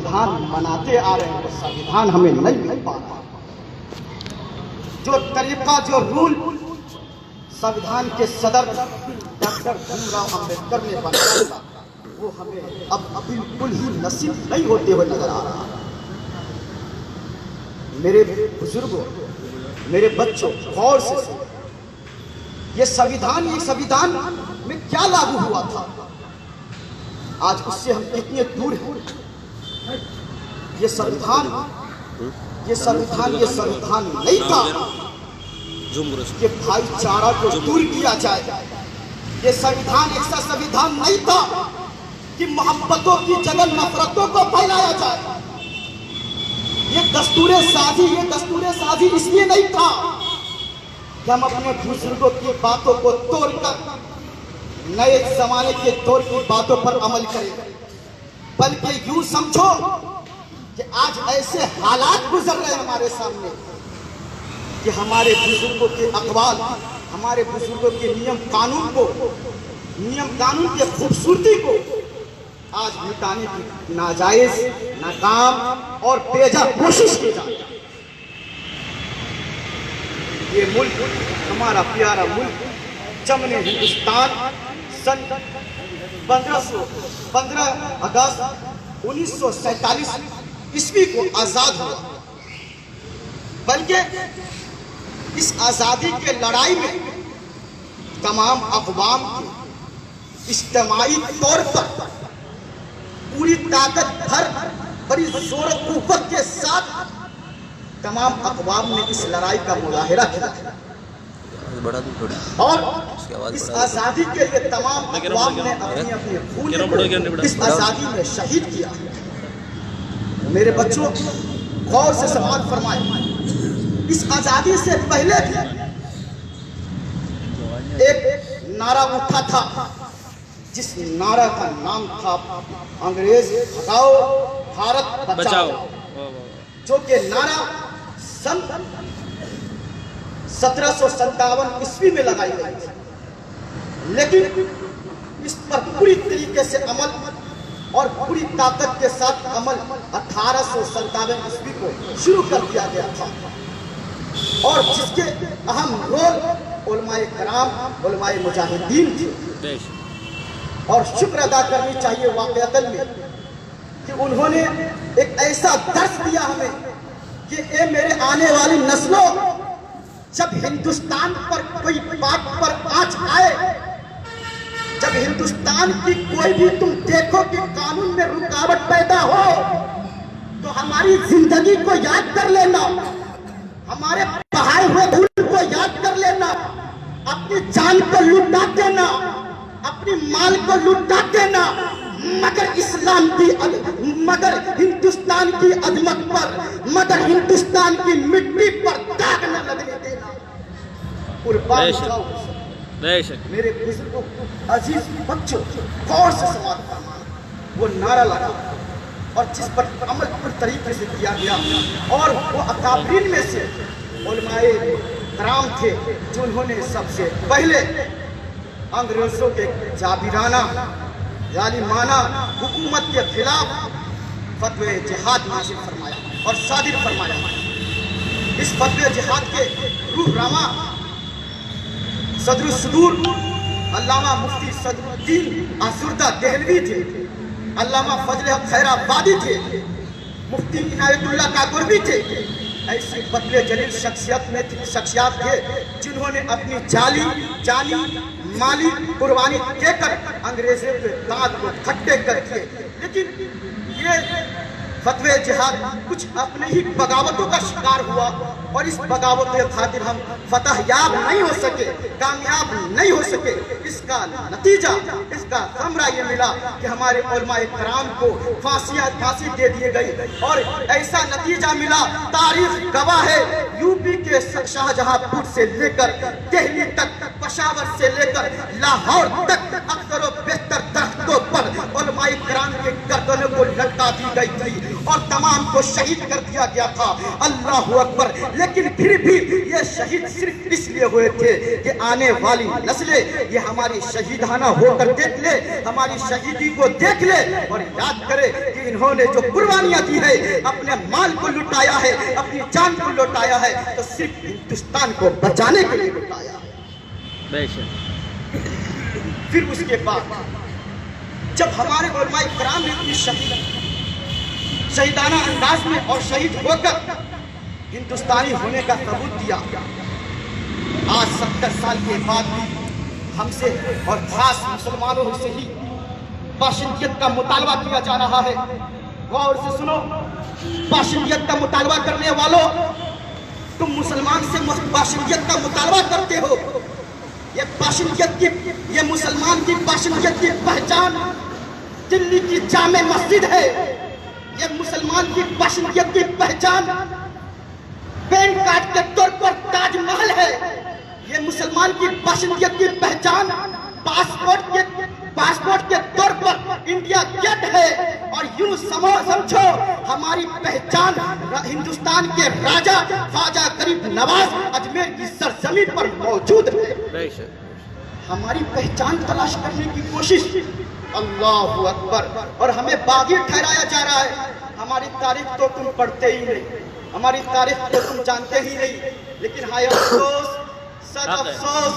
संविधान मनाते आ रहे हैं वो संविधान हमें नहीं मिल पा रहा। जो तरीका, जो रूल संविधान के सदर डॉक्टर भीमराव अम्बेडकर ने बनाया था वो हमें अब बिल्कुल ही नसीब नहीं होते हुए नजर आ रहा। मेरे बुजुर्गों, मेरे बच्चों, गौर से ये संविधान में क्या लागू हुआ था, आज उससे हम इतने दूर हैं। ये संविधान नहीं था कि भाईचारा को दूर किया जाए। ये संविधान ऐसा संविधान नहीं था कि मोहब्बतों की जगह नफरतों को फैलाया जाए। ये दस्तूरे साजी इसलिए नहीं था कि हम अपने बुजुर्गों की बातों को तोड़कर नए जमाने के दौर की बातों पर अमल करें, बल्कि यूं समझो कि आज ऐसे हालात गुजर रहे हैं हमारे सामने कि हमारे बुजुर्गों के अक़वाल, हमारे बुजुर्गों के नियम कानून की खूबसूरती को आज मिटाने की नाजायज, नाकाम और बेजा कोशिश की जाती है। ये मुल्क, हमारा प्यारा मुल्क, चमने हिंदुस्तान सन 15 अगस्त 1947 ईस्वी को आजाद हुआ। बल्कि इस आजादी के लड़ाई में तमाम अक़वाम के इज्तिमाई तौर पर पूरी ताकत भर, बड़ी जोर और कुव्वत के साथ तमाम अक़वाम ने इस लड़ाई का मुजाहिरा किया और इस आज़ादी के लिए तमाम अक़वाम ने अपनी खून इस आज़ादी में शहीद किया। मेरे बच्चों, गौर से समाअत फरमाए, इस आज़ादी से पहले भी एक नारा उठा था जिस नारा का नाम था अंग्रेज भगाओ भारत बचाओ, जो कि नारा सन 1757 ईस्वी में लगाई गई थी। लेकिन इस पर पूरी तरीके से अमल और पूरी ताकत के साथ अमल 1857 ईस्वी को शुरू कर दिया गया था और जिसके अहम रोल उलमाए कराम, उलमाए मुजाहिदीन थे। और शुक्र अदा करनी चाहिए वाक़अतन में कि उन्होंने एक ऐसा दर्स दिया हमें कि ए मेरे आने वाली नस्लों, जब हिंदुस्तान पर कोई बात पर आँच आए, जब हिंदुस्तान की कोई भी तुम देखो कि कानून में रुकावट पैदा हो, तो हमारी जिंदगी को याद कर लेना, हमारे बहाए हुए खून को याद कर लेना, अपनी जान को लुटा देना, अपनी माल को लुटा देना, मगर इस्लाम की, मगर हिंदुस्तान की अजमत पर, मगर हिंदुस्तान की मिट्टी पर दाग न लगने देना। कुर्बान जाओ मेरे बुजुर्गों, अजीज बच्चों, गौर से समाअत फरमाना। वो नारा लगा और जिस पर अमल पूरी तरीके से किया गया और वो अकाबरीन में से उलमाए कराम थे जिन्होंने सबसे पहले अंग्रेजों के जाबिराना जालिमाना हुकूमत के खिलाफ फतवे जिहाद नासिल फरमाया और सादिर फरमाया। इस फतवे जिहाद के रूहरामा सदरुल सुदूर अल्लामा मुफ्ती सदरुद्दीन आसुर्दा देहलवी थे, अल्लामा फजल खैराबादी थे, मुफ्ती इनायतुल्लाह काकुरबी थे। ऐसे बदले जलील शख्सियात थे जिन्होंने अपनी जानी माली कुर्बानी देकर अंग्रेजों के दांत को खट्टे कर दिए। लेकिन ये फतवे जिहाद कुछ अपने ही बगावतों का शिकार हुआ और इस बगावत के खातिर हम फतहयाब नहीं हो सके, कामयाब नहीं हो सके। इसका नतीजा, इसका समरा ये मिला कि हमारे उलमाए कराम को फांसी दे दी गई और ऐसा नतीजा मिला, तारीख गवाह है, यूपी के शाहजहांपुर से लेकर दिल्ली तक, पेशावर से लेकर लाहौर तक अक्सर व बेहतर दरख्तों पर उलमाए कराम कराम के गर्दनों को लटका दी गई थी और तमाम को शहीद कर दिया गया था। अल्लाह अकबर। लेकिन फिर भी ये शहीद सिर्फ इसलिए हुए थे कि आने वाली नस्लें ये हमारी शहीदाना होकर देख ले, हमारी शहीदी को देख ले और याद करे कि इन्होंने जो कुर्बानियां दी है, अपने माल को लुटाया है, अपनी जान को लुटाया है, तो सिर्फ हिंदुस्तान को बचाने के लिए लुटाया है। फिर उसके बाद जब हमारे उलमाए किराम ने अपनी शहीदाना अंदाज में और शहीद होकर हिंदुस्तानी होने का सबूत दिया, आज 70 साल के बाद भी हमसे और खास मुसलमानों से ही बाशिंदियत का मुतालबा किया जा रहा है। गौर से सुनो, बाशिंदियत का मुतालबा करने वालों, तुम मुसलमान से बाशिंदियत का मुतालबा करते हो। ये बाशिंदियत की, ये मुसलमान की बाशिंदियत की पहचान दिल्ली की जामे मस्जिद है। ये मुसलमान की बाशिंदियत की पहचान पैन कार्ड के तौर पर ताजमहल है। ये मुसलमान की बाशिंदियत की पहचान पासपोर्ट के तौर पर इंडिया गेट है। और यूं समझो हमारी पहचान हिंदुस्तान के राजा ख्वाजा गरीब नवाज अजमेर की सरजमीन पर मौजूद है। हमारी पहचान तलाश करने की कोशिश, अल्लाह अकबर। और हमें बागी ठहराया जा रहा है। हमारी तारीख तो तुम पढ़ते ही नहीं, हमारी तारीख तो तुम जानते ही नहीं। लेकिन हाय अफसोस, सद अफसोस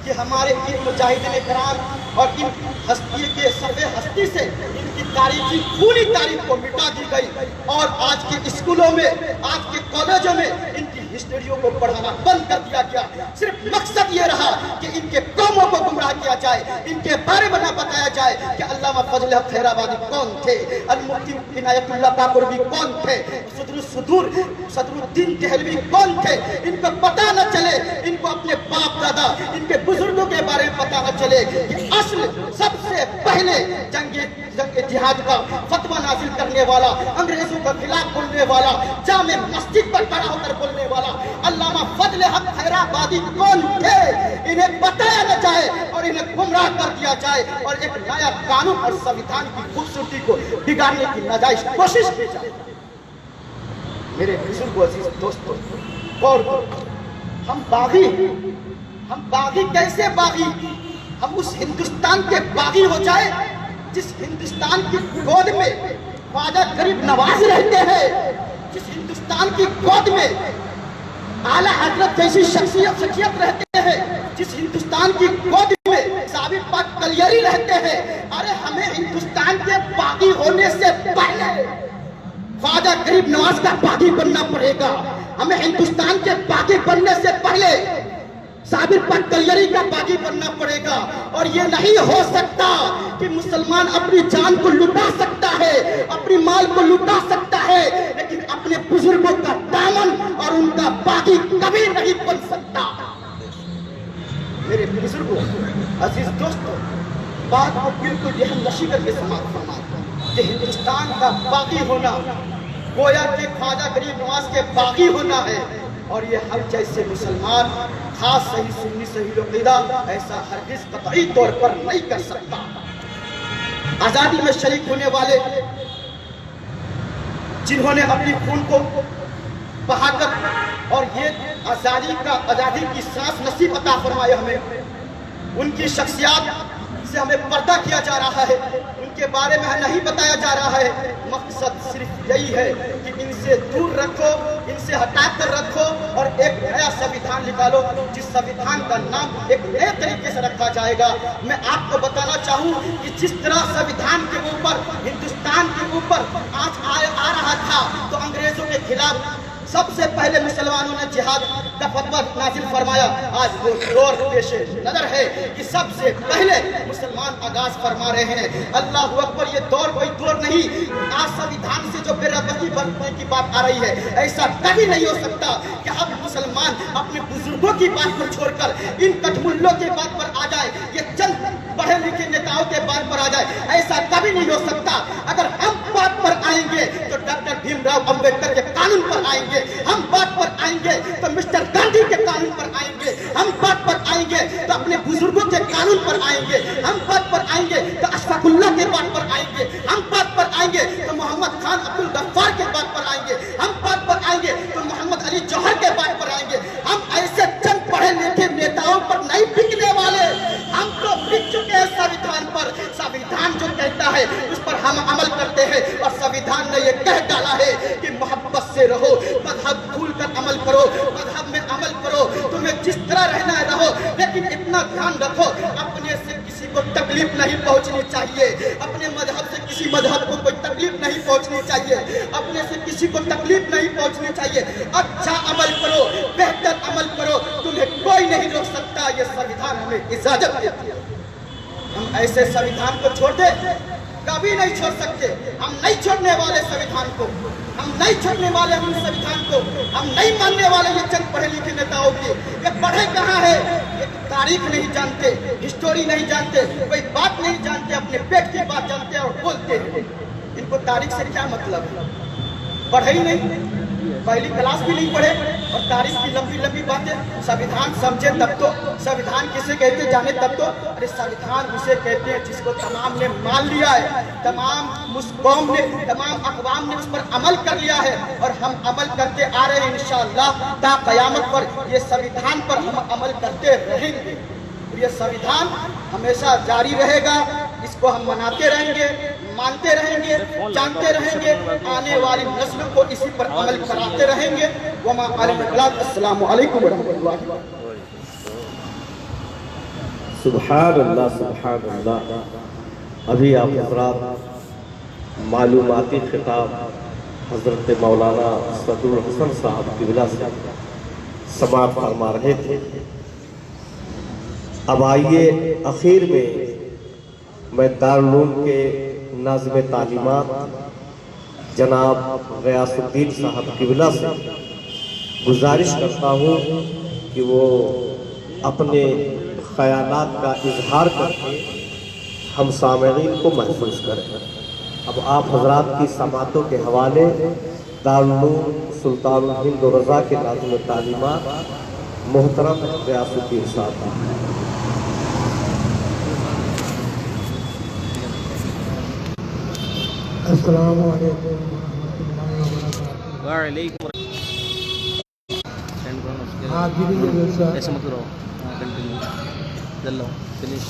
कि हमारे इन मुजाहिदीन किराम और इन हस्ती के सफ़े हस्ती से इनकी तारीखी पूरी तारीख को मिटा दी गई। और आज के स्कूलों में, आज के कॉलेजों में इनकी हिस्ट्रियों को पढ़ाना बंद कर दिया गया। सिर्फ मकसद ये रहा कि इनके कौमों को गुमराह किया जाए, इनके बारे में ना बताया जाए कि अल्लामा फजल खैराबादी कौन थे, अल-मुफ्ती इनायतुल्लाह काकोरवी कौन थे, सदरुद्दीन देहलवी कौन थे। इनको पता न चले, इनको अपने बाप दादा, इनके बुजुर्गों के बारे में पता न चले कि असल सबसे पहले जंग जिहाद का फतवा नाजिल करने वाला, अंग्रेजों के खिलाफ बोलने वाला, जामे मस्जिद पर खड़ा होकर बोलने वाला अल्लामा फजल हक खैराबादी कौन थे, इन्हें बताया न जाए और इन्हें गुमराह कर दिया जाए और एक नया कानून और संविधान की खूबसूरती को बिगाड़ने की नाजायज कोशिश की जाए। मेरे बुजुर्ग अजीज दोस्तों, और हम बागी कैसे बागी? हम उस हिंदुस्तान के बागी हो जाए जिस हिंदुस्तान की गोद में ख्वाजा गरीब नवाज रहते हैं, जिस हिंदुस्तान की गोद में आला हजरत जैसी शख्सियत रहते हैं, जिस हिंदुस्तान की गोद में साबिर पाक कलियरी रहते हैं। अरे हमें हिंदुस्तान के बागी होने से पहले ख्वाजा गरीब नवाज का बागी बनना पड़ेगा। हमें हिंदुस्तान के बागी बनने से पहले साबिर पाक कलियरी का बागी बनना पड़ेगा। और ये नहीं हो सकता कि मुसलमान अपनी जान को लुटा सकता है, अपनी माल को लुटा सकता है, लेकिन अपने बुजुर्गों का दामन और उनका बागी कभी नहीं बन सकता। मेरे बुजुर्गों, अजीज दोस्तों, बात को बिल्कुल यह नशी करके समाप्त करना कि हिंदुस्तान का बागी होना गोया के ख्वाजा गरीब नवाज के बागी होना है। और ये हम जैसे मुसलमान, खास सही सुन्नी सही अक़ीदा, ऐसा हरगिज़ कतई तौर पर नहीं कर सकता। आज़ादी में शरीक होने वाले, जिन्होंने अपनी खून को बहाकर और ये आज़ादी की सांस नसीब अता फरमाया हमें, उनकी शख्सियत से हमें पर्दा किया जा रहा है, उनके बारे में नहीं बताया जा रहा है। मकसद सिर्फ यही है कि इनसे दूर रखो, इनसे हटा कर रखो और एक नया संविधान निकालो, जिस संविधान का नाम एक नए तरीके से रखा जाएगा। मैं आपको बताना चाहूँ कि जिस तरह संविधान के ऊपर, हिंदुस्तान के ऊपर आज आ रहा था, तो अंग्रेजों के खिलाफ सबसे पहले मुसलमानों ने जिहाद का फतवा नाजिल फरमाया। आज वो दौर पेश नजर है कि सबसे पहले मुसलमान आगाज फरमा रहे हैं। अल्लाह अकबर। ये दौर कोई दौर नहीं। आज संविधान से जो बेरबती बनने की बात आ रही है, ऐसा कभी नहीं हो सकता कि अब मुसलमान अपने बुजुर्गों की बात को छोड़कर इन कठमुल्लों के बात पर आ जाए, ये चंद पढ़े लिखे नेताओं के बात पर आ जाए, ऐसा कभी नहीं हो सकता। अगर हम बात पर आएंगे तो डॉक्टर भीमराव अंबेडकर के कानून पर आएंगे, हम बात पर आएंगे तो मिस्टर गांधी के कानून पर आएंगे, हम बात पर आएंगे तो अपने बुजुर्गों के कानून कानून पर आएंगे, हम पद पर आएंगे तो अशफाकुल्लाह के बात पर आएंगे, हम पद पर आएंगे तो मोहम्मद खान अब्दुल गफ्फार के बात पर आएंगे, हम पद पर आएंगे तो मोहम्मद अली जौहर के बात पर आएंगे। हम ऐसे चंद पढ़े लिखे नेताओं पर नहीं बिकने वाले, हम तो बिक चुके हैं संविधान पर। संविधान जो कहता है उस पर हम अमल करते हैं और संविधान ने यह कह डाला है कि मोहब्बत से रहो, मजहब भूल कर अमल करो, मजहब में अमल करो, तुम्हें जिस तरह रहना है रहो, लेकिन इतना ध्यान रखो अपने से किसी को तकलीफ नहीं पहुंचनी चाहिए, अपने मजहब से किसी मजहब को कोई तकलीफ नहीं पहुंचनी चाहिए, अपने से किसी को तकलीफ नहीं पहुंचनी चाहिए। अच्छा अमल करो, बेहतर अमल करो, तुम्हें कोई नहीं रोक सकता। ये संविधान हमें इजाजत देती है। हम ऐसे संविधान को छोड़ दे, कभी नहीं छोड़ सकते। हम नहीं छोड़ने वाले संविधान को, हम नहीं छोड़ने वाले हम संविधान को, हम नहीं मानने वाले ये चंद पढ़े लिखे नेताओं की। ये पढ़े कहाँ है, ये तारीख नहीं जानते, हिस्टोरी नहीं जानते, कोई बात नहीं जानते, अपने पेट की बात जानते हैं और बोलते हैं। इनको तारीख से क्या मतलब, पढ़े ही नहीं, पहली क्लास भी नहीं पढ़े और तारीख की लंबी लंबी बातें। संविधान समझे तब तो, संविधान किसे कहते जाने तब तो। अरे संविधान उसे कहते हैं जिसको तमाम ने मान लिया है, तमाम कौम ने, तमाम अक़वाम ने उस पर अमल कर लिया है और हम अमल करते आ रहे हैं इंशाअल्लाह ता क़यामत पर। ये संविधान पर हम अमल करते रहेंगे। ये संविधान हमेशा जारी रहेगा, इसको हम मनाते रहेंगे, मानते रहेंगे, जानते रहेंगे, आने वाली नस्ल को इसी पर अमल कराते रहेंगे। वमा अस्सलामु अलैकुम व रहमतुल्लाह। सुभान अल्लाह, सुभान अल्लाह। अभी आप हज़रात मालूमाती खिताब हज़रत मौलाना सदरुल हसन साहब क़िबला से समाअत फरमा रहे थे। अब आइए आखिर में मैं दारुल उलूम के नाज़िम तालीमात जनाब ग़ियासुद्दीन साहब क़िबला से गुजारिश करता हूँ कि वो अपने ख़यालात का इजहार करके हम सामईन को महफूज करें। अब आप हज़रात की समातों के हवाले दारुल उलूम सुल्तानुल हिंद व रज़ा के नाज़िम तालीमात मोहतरम ग़ियासुद्दीन साहब। अस्सलामु अलैकुम वरहमतुल्लाहि वबरकातुहू। वालेकुम सेंड करो उसके हाँ, गिरी ऐसे मत करो, कंटिन्यू चल लो फिनिश।